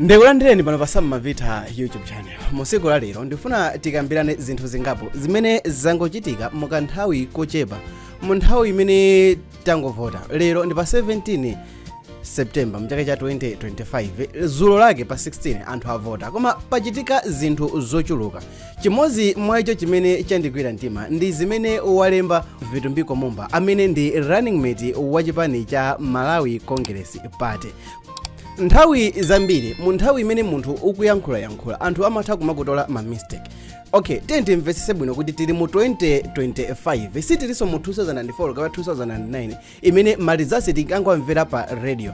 Ndikulandireni pano pa Sam Mavita YouTube channel. Musiku la lero ndifuna tikambirane zinthu zingapo zimene zangochitika mukanthawi kochepa mu nthawi imene tangovota. Lero ndi pa 17 September mchaka cha 2025. Zulo lake pa 16 anthu avota, koma pachitika zinthu zochuluka. Chimodzi mwa icho chimene chandigwira mtima ndi zimene walemba Vitumbiko Mumba amene ndi running mate wa chipani cha Malawi Congress Party. Nthawi zambiri mu nthawi imene munthu ukuyankhula anthu amatha kumakutola ma mistake. Okay, timvetsetse bwino kuti tili mu 2025 sitilinso mu 2004 kapena 2009 imene malizasi tinkangomvera pa radio.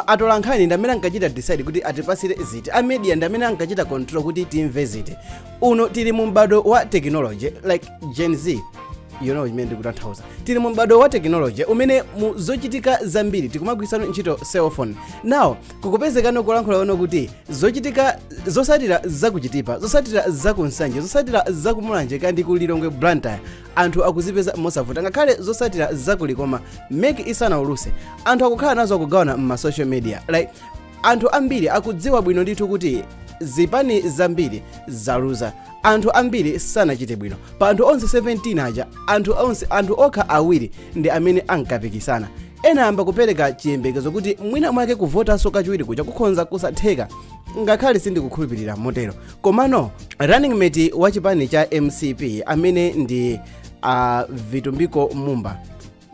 Atola nkhani ndi amene ankachita decide kuti atipasire ziti, a media ndi amene ankachita control kuti timve ziti. Uno tili mu m'bado wa technology like Gen Z, you know imene ndikutanthauza. Tili mu m'bado wa technology umene mu zochitika zambiri tikumagwirisana ntchito cell phone. Now kukupezekano kulankhula ono kuti zochitika zosatira zakuchitipa, zosatira zakunsanje, zosatira zakumulanje kandi kulilongwe Blantyre, anthu akuzipeza mosavuta. Ngakhale zosatira zakulikoma make isanauluse, anthu akukhala nazo kugawana ma social media. Like anthu ambiri akudziwa bwino ndithu kuti zipani zambiri zaluza, anthu ambiri sanachite bwino. Pa anthu onse 17 aja anthu okha awiri ndi amene ankapikisana. Ena amba kupereka chiyembekezo kuti mwina mwake kuvotanso kachiwiri kuja kukhonza kusatheka, ngakhale sindikukhulupirira motero. Komano running mate wa chipani cha MCP amene ndi Vitumbiko Mumba,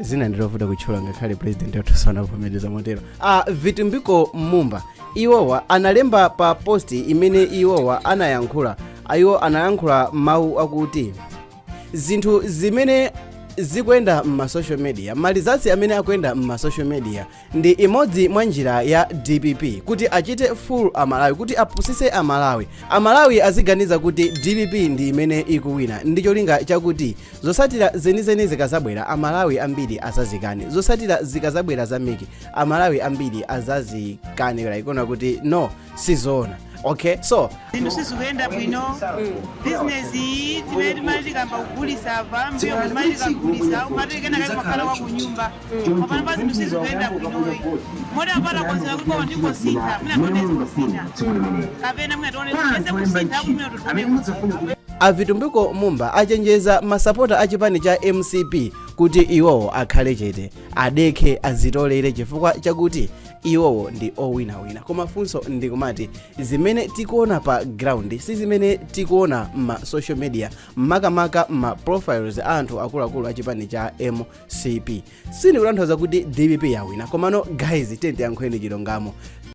zina ndilovuta kutchula ngakhale president yatusana kuvomereza motero. Vitumbiko Mumba iwowa analemba pa posti imene iwowa anayankhula. Ayo anayankhula mawu akuti zinthu zimene zikuyenda m'ma social media, malizasi amene akuyenda m'ma social media ndi imodzi mwa njira ya DPP kuti achite full Amalawi, kuti apusise Amalawi aziganiza kuti DPP ndi imene ikuwina. Ndi cholinga chakuti zosatira zenizeni zikazabwera Amalawi ambiri azazikane, zosatira zikazabwera zamiki Amalawi ambiri azazikane, ikona kuti no sizoona. Okay, so zinthu sizikuyenda bwino. Business iyi timalitika kugulisa ava mbiyo timalitika kugulisa umatekena kali makhala wa kunyumba mapana pa zinthu sizikuyenda bwino. Mode apata konzera kuti kwa ndiko sintha muna tonezi kusintha kapena muna tonezi kusintha kumina tutonezi. Vitumbiko Mumba achenjeza masapota a chipani cha MCP kuti iwowo akhale chete, adekhe, azitolere chifukwa chakuti iwowo ndi owinawina. Koma funso ndikumati zimene tikuona pa ground si zimene tikuona ma social media, makamaka ma profiles anthu akuluakulu a chipani cha MCP. Sindikutanthauza kuti DPP yawina, komano guys tente yankhweni chilungamo.